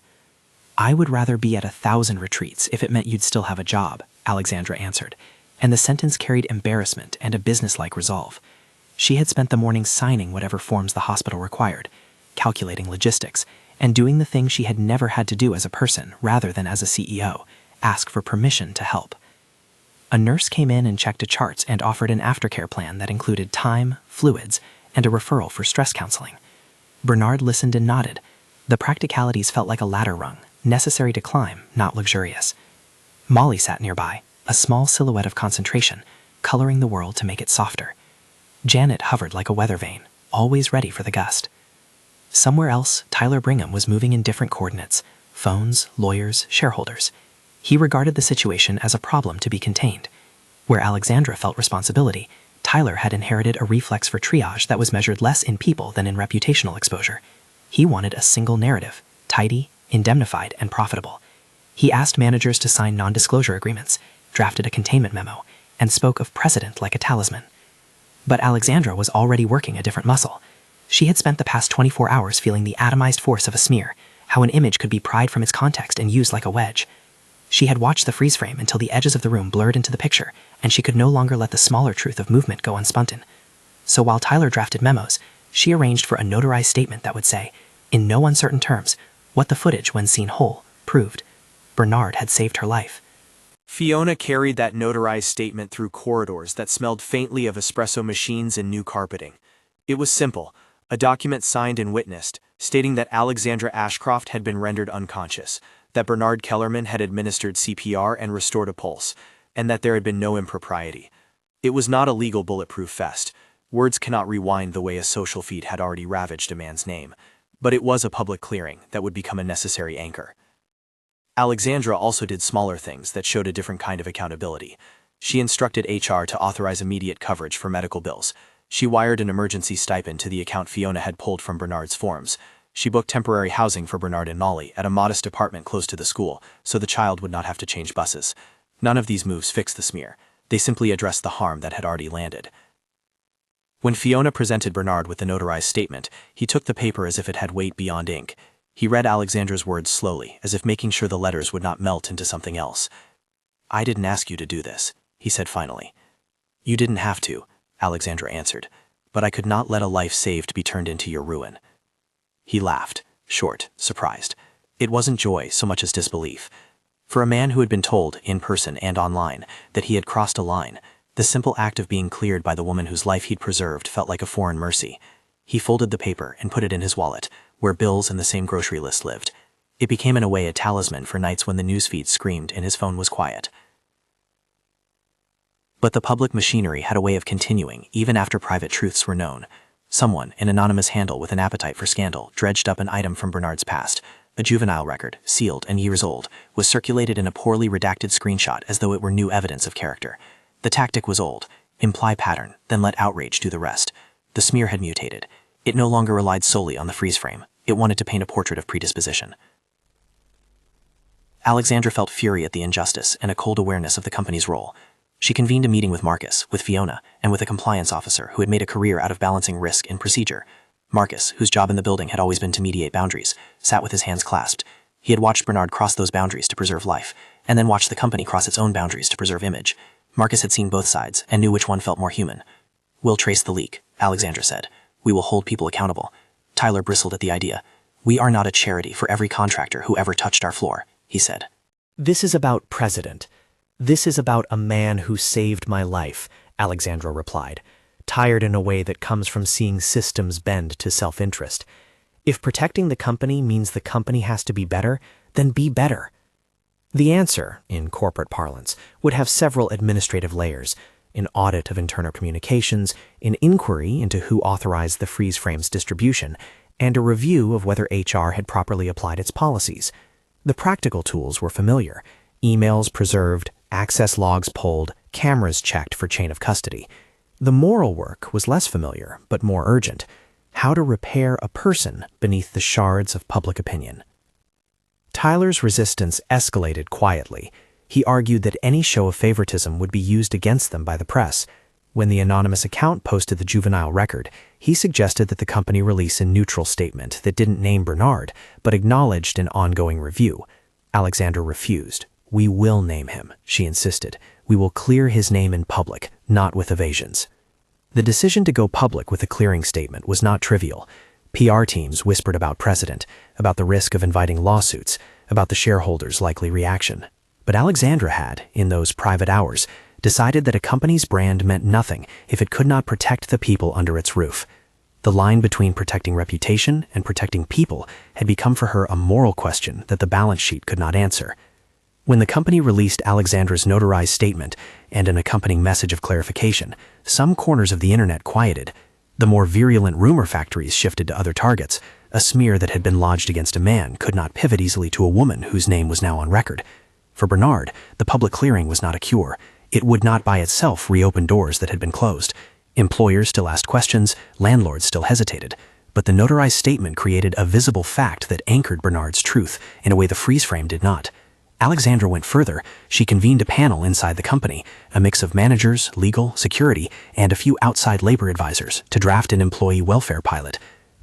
"I would rather be at 1,000 retreats if it meant you'd still have a job," Alexandra answered, and the sentence carried embarrassment and a businesslike resolve. She had spent the morning signing whatever forms the hospital required, calculating logistics, and doing the thing she had never had to do as a person rather than as a CEO, ask for permission to help. A nurse came in and checked a chart and offered an aftercare plan that included time, fluids, and a referral for stress counseling. Bernard listened and nodded. The practicalities felt like a ladder rung, necessary to climb, not luxurious. Molly sat nearby, a small silhouette of concentration, coloring the world to make it softer. Janet hovered like a weather vane, always ready for the gust. Somewhere else, Tyler Brigham was moving in different coordinates: phones, lawyers, shareholders. He regarded the situation as a problem to be contained. Where Alexandra felt responsibility, Tyler had inherited a reflex for triage that was measured less in people than in reputational exposure. He wanted a single narrative, tidy, indemnified, and profitable. He asked managers to sign non-disclosure agreements, drafted a containment memo, and spoke of precedent like a talisman. But Alexandra was already working a different muscle. She had spent the past 24 hours feeling the atomized force of a smear, how an image could be pried from its context and used like a wedge. She had watched the freeze frame until the edges of the room blurred into the picture, and she could no longer let the smaller truth of movement go unspunten. So while Tyler drafted memos, she arranged for a notarized statement that would say, in no uncertain terms, what the footage, when seen whole, proved. Bernard had saved her life. Fiona carried that notarized statement through corridors that smelled faintly of espresso machines and new carpeting. It was simple, a document signed and witnessed, stating that Alexandra Ashcroft had been rendered unconscious, that Bernard Kellerman had administered CPR and restored a pulse, and that there had been no impropriety. It was not a legal bulletproof vest. Words cannot rewind the way a social feed had already ravaged a man's name, but it was a public clearing that would become a necessary anchor. Alexandra also did smaller things that showed a different kind of accountability. She instructed HR to authorize immediate coverage for medical bills. She wired an emergency stipend to the account Fiona had pulled from Bernard's forms. She booked temporary housing for Bernard and Molly at a modest apartment close to the school, so the child would not have to change buses. None of these moves fixed the smear. They simply addressed the harm that had already landed. When Fiona presented Bernard with the notarized statement, he took the paper as if it had weight beyond ink. He read Alexandra's words slowly, as if making sure the letters would not melt into something else. "I didn't ask you to do this," he said finally. "You didn't have to," Alexandra answered, "but I could not let a life saved be turned into your ruin." He laughed, short, surprised. It wasn't joy so much as disbelief. For a man who had been told, in person and online, that he had crossed a line, the simple act of being cleared by the woman whose life he'd preserved felt like a foreign mercy. He folded the paper and put it in his wallet, where bills and the same grocery list lived. It became in a way a talisman for nights when the newsfeed screamed and his phone was quiet. But the public machinery had a way of continuing even after private truths were known. Someone, an anonymous handle with an appetite for scandal, dredged up an item from Bernard's past. A juvenile record, sealed and years old, was circulated in a poorly redacted screenshot as though it were new evidence of character. The tactic was old: imply pattern, then let outrage do the rest. The smear had mutated. It no longer relied solely on the freeze frame. It wanted to paint a portrait of predisposition. Alexandra felt fury at the injustice and a cold awareness of the company's role. She convened a meeting with Marcus, with Fiona, and with a compliance officer who had made a career out of balancing risk and procedure. Marcus, whose job in the building had always been to mediate boundaries, sat with his hands clasped. He had watched Bernard cross those boundaries to preserve life, and then watched the company cross its own boundaries to preserve image. Marcus had seen both sides and knew which one felt more human. "We'll trace the leak," Alexandra said. "We will hold people accountable." Tyler bristled at the idea. "We are not a charity for every contractor who ever touched our floor," he said. "This is about President. This is about a man who saved my life," Alexandra replied, tired in a way that comes from seeing systems bend to self-interest. If protecting the company means the company has to be better, then be better. The answer, in corporate parlance, would have several administrative layers: an audit of internal communications, an inquiry into who authorized the freeze frame's distribution, and a review of whether HR had properly applied its policies. The practical tools were familiar: emails preserved, access logs pulled, cameras checked for chain of custody. The moral work was less familiar, but more urgent: how to repair a person beneath the shards of public opinion. Tyler's resistance escalated quietly. He argued that any show of favoritism would be used against them by the press. When the anonymous account posted the juvenile record, he suggested that the company release a neutral statement that didn't name Bernard, but acknowledged an ongoing review. Alexandra refused. "We will name him," she insisted. "We will clear his name in public, not with evasions." The decision to go public with a clearing statement was not trivial. PR teams whispered about President, about the risk of inviting lawsuits, about the shareholders' likely reaction. But Alexandra had, in those private hours, decided that a company's brand meant nothing if it could not protect the people under its roof. The line between protecting reputation and protecting people had become for her a moral question that the balance sheet could not answer. When the company released Alexandra's notarized statement and an accompanying message of clarification, some corners of the internet quieted. The more virulent rumor factories shifted to other targets. A smear that had been lodged against a man could not pivot easily to a woman whose name was now on record. For Bernard, the public clearing was not a cure. It would not by itself reopen doors that had been closed. Employers still asked questions, landlords still hesitated. But the notarized statement created a visible fact that anchored Bernard's truth in a way the freeze frame did not. Alexandra went further. She convened a panel inside the company, a mix of managers, legal, security, and a few outside labor advisors, to draft an employee welfare pilot.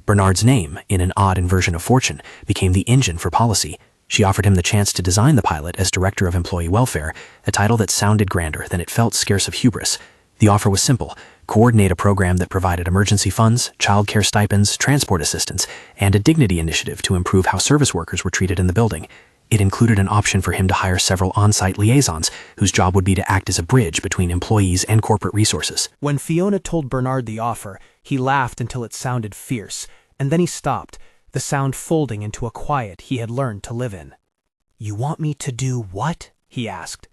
Bernard's name, in an odd inversion of fortune, became the engine for policy. She offered him the chance to design the pilot as Director of Employee Welfare, a title that sounded grander than it felt scarce of hubris. The offer was simple: coordinate a program that provided emergency funds, childcare stipends, transport assistance, and a dignity initiative to improve how service workers were treated in the building. It included an option for him to hire several on-site liaisons, whose job would be to act as a bridge between employees and corporate resources. When Fiona told Bernard the offer, he laughed until it sounded fierce, and then he stopped, the sound folding into a quiet he had learned to live in. "You want me to do what?" he asked.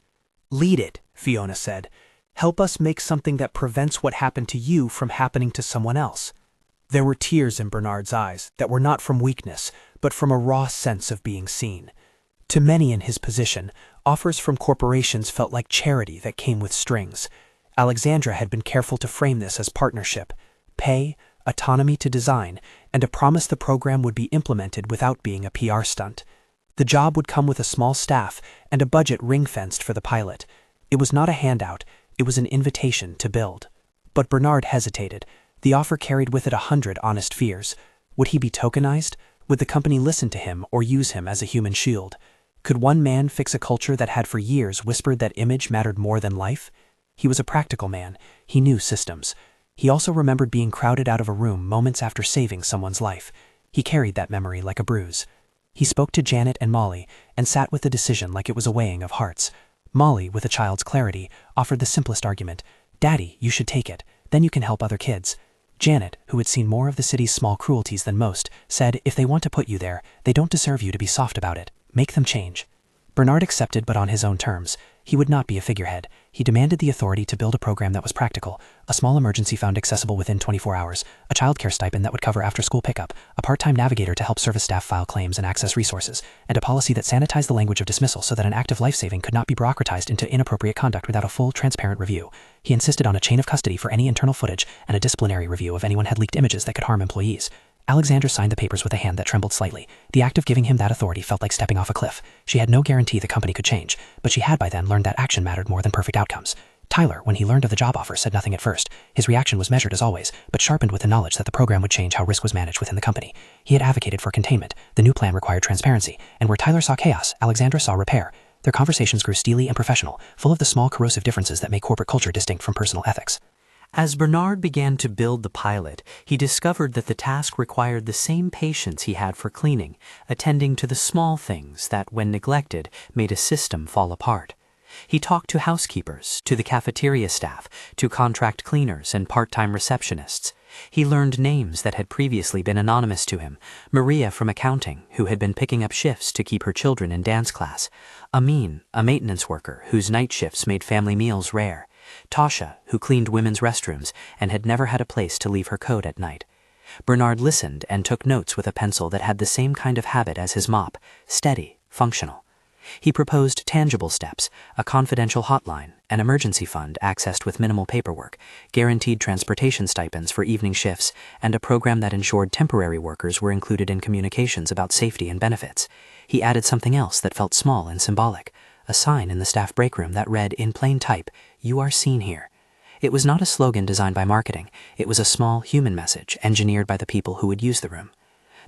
"Lead it," Fiona said. "Help us make something that prevents what happened to you from happening to someone else." There were tears in Bernard's eyes that were not from weakness, but from a raw sense of being seen. To many in his position, offers from corporations felt like charity that came with strings. Alexandra had been careful to frame this as partnership: pay, autonomy to design, and a promise the program would be implemented without being a PR stunt. The job would come with a small staff and a budget ring-fenced for the pilot. It was not a handout, it was an invitation to build. But Bernard hesitated. The offer carried with it 100 honest fears. Would he be tokenized? Would the company listen to him or use him as a human shield? Could one man fix a culture that had for years whispered that image mattered more than life? He was a practical man. He knew systems. He also remembered being crowded out of a room moments after saving someone's life. He carried that memory like a bruise. He spoke to Janet and Molly and sat with the decision like it was a weighing of hearts. Molly, with a child's clarity, offered the simplest argument: "Daddy, you should take it. Then you can help other kids." Janet, who had seen more of the city's small cruelties than most, said, "If they want to put you there, they don't deserve you to be soft about it. Make them change." Bernard accepted, but on his own terms. He would not be a figurehead. He demanded the authority to build a program that was practical: a small emergency fund accessible within 24 hours, a childcare stipend that would cover after-school pickup, a part-time navigator to help service staff file claims and access resources, and a policy that sanitized the language of dismissal so that an act of life-saving could not be bureaucratized into inappropriate conduct without a full, transparent review. He insisted on a chain of custody for any internal footage and a disciplinary review if anyone had leaked images that could harm employees. Alexandra signed the papers with a hand that trembled slightly. The act of giving him that authority felt like stepping off a cliff. She had no guarantee the company could change, but she had by then learned that action mattered more than perfect outcomes. Tyler, when he learned of the job offer, said nothing at first. His reaction was measured as always, but sharpened with the knowledge that the program would change how risk was managed within the company. He had advocated for containment. The new plan required transparency, and where Tyler saw chaos, Alexandra saw repair. Their conversations grew steely and professional, full of the small corrosive differences that make corporate culture distinct from personal ethics. As Bernard began to build the pilot, he discovered that the task required the same patience he had for cleaning, attending to the small things that, when neglected, made a system fall apart. He talked to housekeepers, to the cafeteria staff, to contract cleaners and part-time receptionists. He learned names that had previously been anonymous to him: Maria from accounting, who had been picking up shifts to keep her children in dance class; Amin, a maintenance worker whose night shifts made family meals rare; Tasha, who cleaned women's restrooms and had never had a place to leave her coat at night. Bernard listened and took notes with a pencil that had the same kind of habit as his mop: steady, functional. He proposed tangible steps: a confidential hotline, an emergency fund accessed with minimal paperwork, guaranteed transportation stipends for evening shifts, and a program that ensured temporary workers were included in communications about safety and benefits. He added something else that felt small and symbolic: a sign in the staff break room that read in plain type, "You are seen here." It was not a slogan designed by marketing. It was a small human message engineered by the people who would use the room.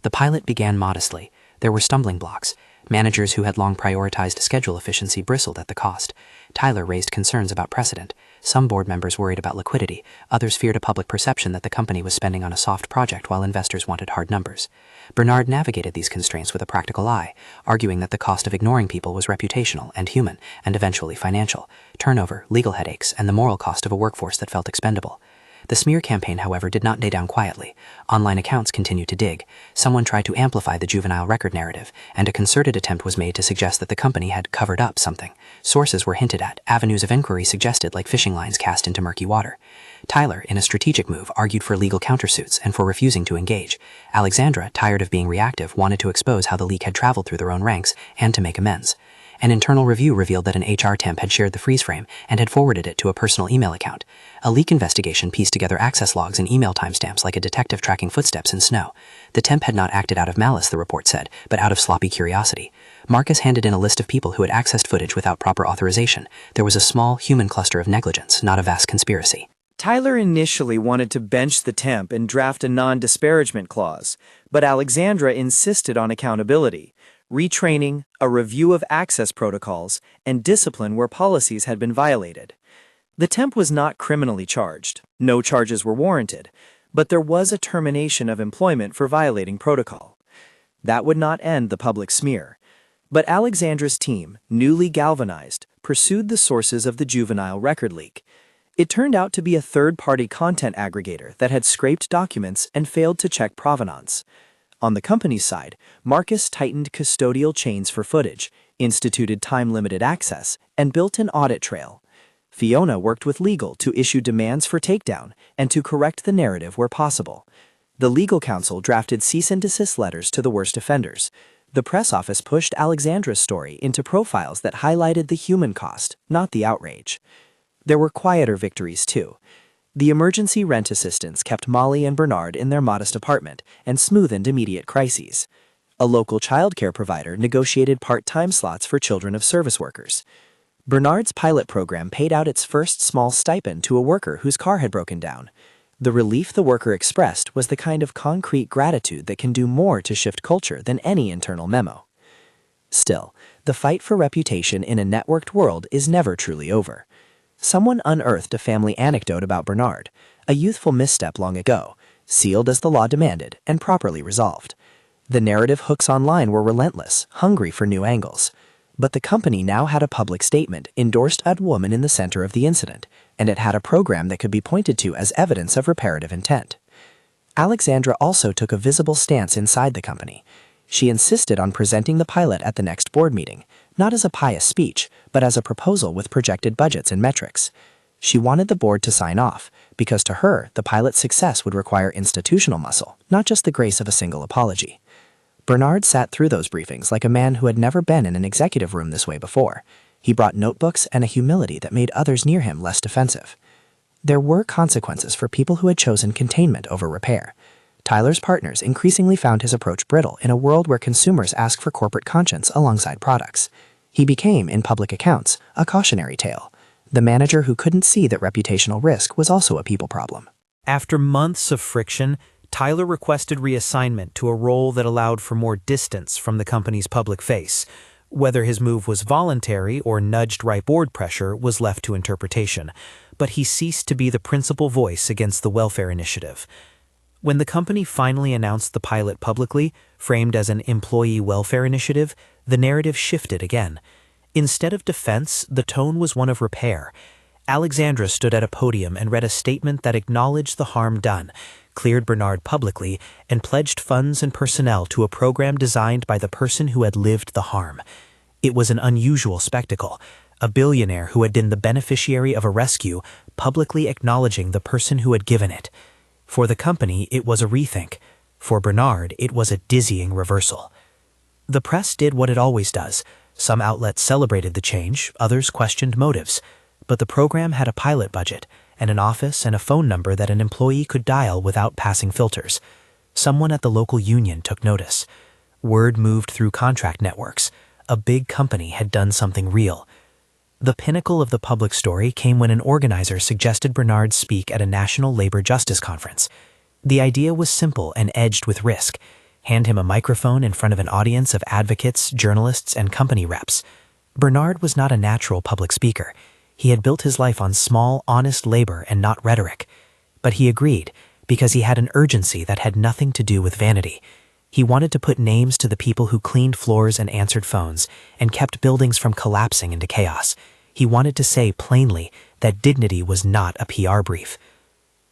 The pilot began modestly. There were stumbling blocks. Managers who had long prioritized schedule efficiency bristled at the cost. Tyler raised concerns about precedent. Some board members worried about liquidity. Others feared a public perception that the company was spending on a soft project while investors wanted hard numbers. Bernard navigated these constraints with a practical eye, arguing that the cost of ignoring people was reputational and human, and eventually financial: turnover, legal headaches, and the moral cost of a workforce that felt expendable. The smear campaign, however, did not die down quietly. Online accounts continued to dig. Someone tried to amplify the juvenile record narrative, and a concerted attempt was made to suggest that the company had covered up something. Sources were hinted at, avenues of inquiry suggested like fishing lines cast into murky water. Tyler, in a strategic move, argued for legal countersuits and for refusing to engage. Alexandra, tired of being reactive, wanted to expose how the leak had traveled through their own ranks and to make amends. An internal review revealed that an HR temp had shared the freeze frame and had forwarded it to a personal email account. A leak investigation pieced together access logs and email timestamps like a detective tracking footsteps in snow. The temp had not acted out of malice, the report said, but out of sloppy curiosity. Marcus handed in a list of people who had accessed footage without proper authorization. There was a small, human cluster of negligence, not a vast conspiracy. Tyler initially wanted to bench the temp and draft a non-disparagement clause, but Alexandra insisted on accountability: retraining, a review of access protocols, and discipline where policies had been violated. The temp was not criminally charged. No charges were warranted, but there was a termination of employment for violating protocol. That would not end the public smear. But Alexandra's team, newly galvanized, pursued the sources of the juvenile record leak. It turned out to be a third-party content aggregator that had scraped documents and failed to check provenance. On the company's side, Marcus tightened custodial chains for footage, instituted time-limited access, and built an audit trail. Fiona worked with legal to issue demands for takedown and to correct the narrative where possible. The legal counsel drafted cease and desist letters to the worst offenders. The press office pushed Alexandra's story into profiles that highlighted the human cost, not the outrage. There were quieter victories, too. The emergency rent assistance kept Molly and Bernard in their modest apartment and smoothened immediate crises. A local childcare provider negotiated part-time slots for children of service workers. Bernard's pilot program paid out its first small stipend to a worker whose car had broken down. The relief the worker expressed was the kind of concrete gratitude that can do more to shift culture than any internal memo. Still, the fight for reputation in a networked world is never truly over. Someone unearthed a family anecdote about Bernard, a youthful misstep long ago, sealed as the law demanded and properly resolved. The narrative hooks online were relentless, hungry for new angles. But the company now had a public statement, endorsed a woman in the center of the incident, and it had a program that could be pointed to as evidence of reparative intent. Alexandra also took a visible stance inside the company. She insisted on presenting the pilot at the next board meeting, not as a pious speech, but as a proposal with projected budgets and metrics. She wanted the board to sign off, because to her, the pilot's success would require institutional muscle, not just the grace of a single apology. Bernard sat through those briefings like a man who had never been in an executive room this way before. He brought notebooks and a humility that made others near him less defensive. There were consequences for people who had chosen containment over repair. Tyler's partners increasingly found his approach brittle in a world where consumers ask for corporate conscience alongside products. He became, in public accounts, a cautionary tale, the manager who couldn't see that reputational risk was also a people problem. After months of friction, Tyler requested reassignment to a role that allowed for more distance from the company's public face. Whether his move was voluntary or nudged by board pressure was left to interpretation. but he ceased to be the principal voice against the welfare initiative. When the company finally announced the pilot publicly, framed as an employee welfare initiative, the narrative shifted again. Instead of defense, the tone was one of repair. Alexandra stood at a podium and read a statement that acknowledged the harm done, cleared Bernard publicly, and pledged funds and personnel to a program designed by the person who had lived the harm. It was an unusual spectacle, a billionaire who had been the beneficiary of a rescue publicly acknowledging the person who had given it. For the company, it was a rethink. For Bernard, it was a dizzying reversal. The press did what it always does. Some outlets celebrated the change, others questioned motives. But the program had a pilot budget, and an office and a phone number that an employee could dial without passing filters. Someone at the local union took notice. Word moved through contract networks. A big company had done something real. The pinnacle of the public story came when an organizer suggested Bernard speak at a national labor justice conference. The idea was simple and edged with risk. Hand him a microphone in front of an audience of advocates, journalists, and company reps. Bernard was not a natural public speaker. He had built his life on small, honest labor and not rhetoric. But he agreed, because he had an urgency that had nothing to do with vanity. He wanted to put names to the people who cleaned floors and answered phones, and kept buildings from collapsing into chaos. He wanted to say plainly that dignity was not a PR brief.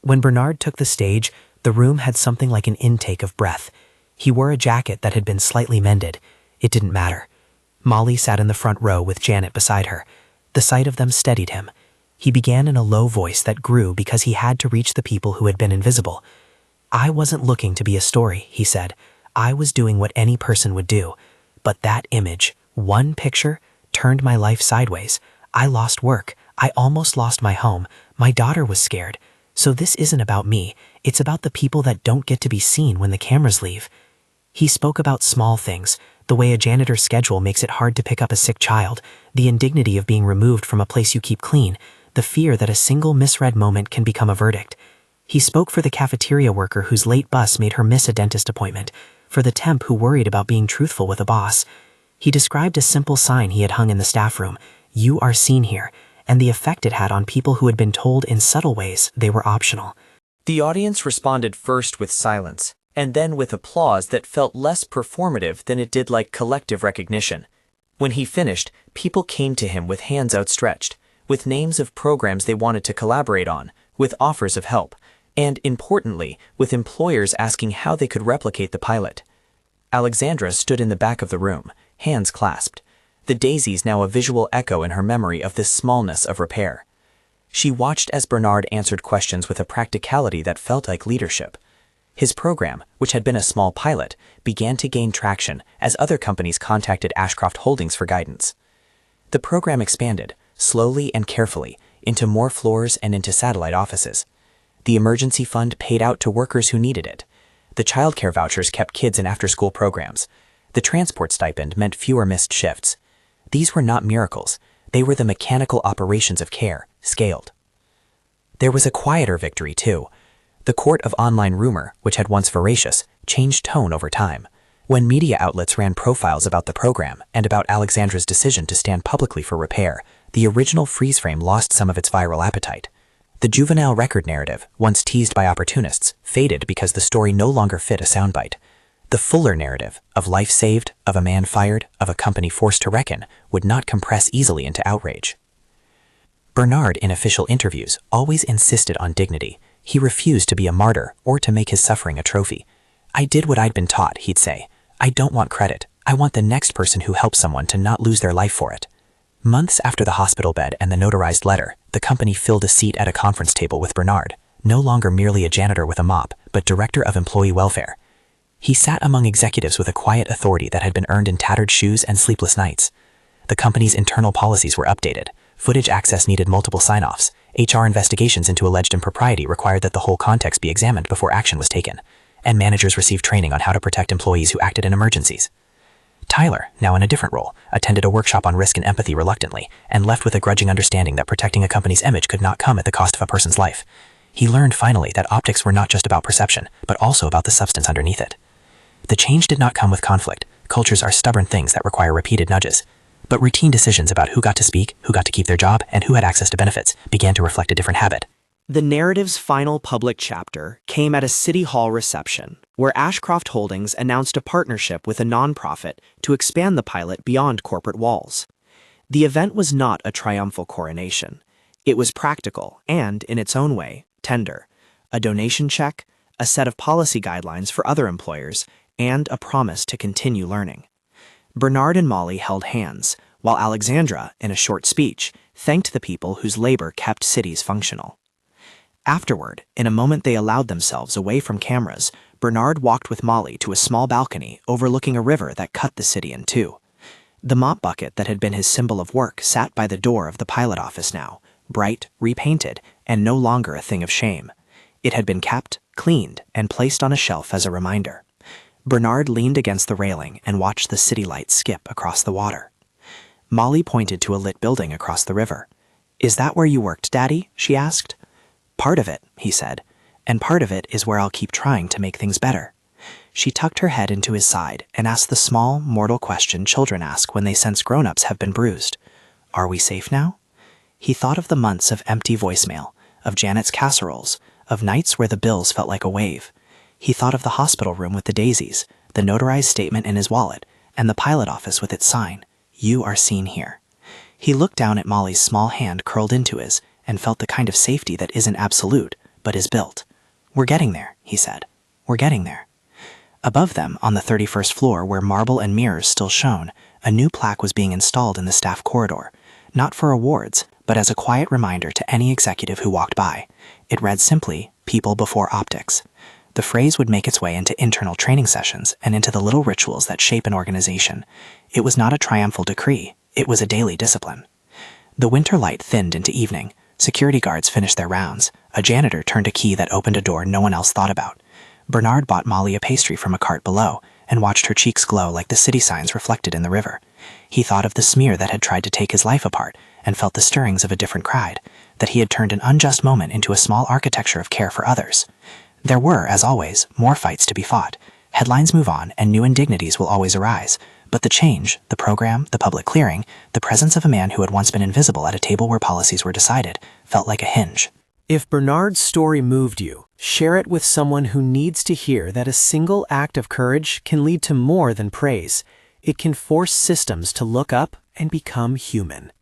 When Bernard took the stage, the room had something like an intake of breath. He wore a jacket that had been slightly mended. It didn't matter. Molly sat in the front row with Janet beside her. The sight of them steadied him. He began in a low voice that grew because he had to reach the people who had been invisible. "I wasn't looking to be a story," he said. "I was doing what any person would do. But that image, one picture, turned my life sideways. I lost work. I almost lost my home. My daughter was scared. So this isn't about me. It's about the people that don't get to be seen when the cameras leave." He spoke about small things, the way a janitor's schedule makes it hard to pick up a sick child, the indignity of being removed from a place you keep clean, the fear that a single misread moment can become a verdict. He spoke for the cafeteria worker whose late bus made her miss a dentist appointment, for the temp who worried about being truthful with a boss. He described a simple sign he had hung in the staff room, "You are seen here," and the effect it had on people who had been told in subtle ways they were optional. The audience responded first with silence, and then with applause that felt less performative than it did like collective recognition. When he finished, people came to him with hands outstretched, with names of programs they wanted to collaborate on, with offers of help, and, importantly, with employers asking how they could replicate the pilot. Alexandra stood in the back of the room, hands clasped, the daisies now a visual echo in her memory of this smallness of repair. She watched as Bernard answered questions with a practicality that felt like leadership. His program, which had been a small pilot, began to gain traction as other companies contacted Ashcroft Holdings for guidance. The program expanded, slowly and carefully, into more floors and into satellite offices. The emergency fund paid out to workers who needed it. The childcare vouchers kept kids in after-school programs. The transport stipend meant fewer missed shifts. These were not miracles. They were the mechanical operations of care, scaled. There was a quieter victory, too. The court of online rumor, which had once voracious, changed tone over time. When media outlets ran profiles about the program and about Alexandra's decision to stand publicly for repair, the original freeze frame lost some of its viral appetite. The juvenile record narrative, once teased by opportunists, faded because the story no longer fit a soundbite. The fuller narrative, of life saved, of a man fired, of a company forced to reckon, would not compress easily into outrage. Bernard, in official interviews, always insisted on dignity. He refused to be a martyr or to make his suffering a trophy. "I did what I'd been taught," he'd say. "I don't want credit. I want the next person who helps someone to not lose their life for it." Months after the hospital bed and the notarized letter, the company filled a seat at a conference table with Bernard, no longer merely a janitor with a mop, but director of employee welfare. He sat among executives with a quiet authority that had been earned in tattered shoes and sleepless nights. The company's internal policies were updated. Footage access needed multiple sign-offs. HR investigations into alleged impropriety required that the whole context be examined before action was taken, and managers received training on how to protect employees who acted in emergencies. Tyler, now in a different role, attended a workshop on risk and empathy reluctantly, and left with a grudging understanding that protecting a company's image could not come at the cost of a person's life. He learned finally that optics were not just about perception, but also about the substance underneath it. The change did not come with conflict. Cultures are stubborn things that require repeated nudges. But routine decisions about who got to speak, who got to keep their job, and who had access to benefits began to reflect a different habit. The narrative's final public chapter came at a City Hall reception, where Ashcroft Holdings announced a partnership with a nonprofit to expand the pilot beyond corporate walls. The event was not a triumphal coronation. It was practical and, in its own way, tender. A donation check, a set of policy guidelines for other employers, and a promise to continue learning. Bernard and Molly held hands, while Alexandra, in a short speech, thanked the people whose labor kept cities functional. Afterward, in a moment they allowed themselves away from cameras, Bernard walked with Molly to a small balcony overlooking a river that cut the city in two. The mop bucket that had been his symbol of work sat by the door of the pilot office now, bright, repainted, and no longer a thing of shame. It had been kept, cleaned, and placed on a shelf as a reminder. Bernard leaned against the railing and watched the city lights skip across the water. Molly pointed to a lit building across the river. "Is that where you worked, Daddy?" she asked. "Part of it," he said, "and part of it is where I'll keep trying to make things better." She tucked her head into his side and asked the small, mortal question children ask when they sense grown-ups have been bruised. "Are we safe now?" He thought of the months of empty voicemail, of Janet's casseroles, of nights where the bills felt like a wave. He thought of the hospital room with the daisies, the notarized statement in his wallet, and the pilot office with its sign, "You are seen here." He looked down at Molly's small hand curled into his and felt the kind of safety that isn't absolute, but is built. "We're getting there," he said. "We're getting there." Above them, on the 31st floor where marble and mirrors still shone, a new plaque was being installed in the staff corridor, not for awards, but as a quiet reminder to any executive who walked by. It read simply, "People before optics." The phrase would make its way into internal training sessions and into the little rituals that shape an organization. It was not a triumphal decree, it was a daily discipline. The winter light thinned into evening. Security guards finished their rounds. A janitor turned a key that opened a door no one else thought about. Bernard bought Molly a pastry from a cart below and watched her cheeks glow like the city signs reflected in the river. He thought of the smear that had tried to take his life apart and felt the stirrings of a different pride, that he had turned an unjust moment into a small architecture of care for others. There were, as always, more fights to be fought. Headlines move on and new indignities will always arise. But the change, the program, the public clearing, the presence of a man who had once been invisible at a table where policies were decided, felt like a hinge. If Bernard's story moved you, share it with someone who needs to hear that a single act of courage can lead to more than praise. It can force systems to look up and become human.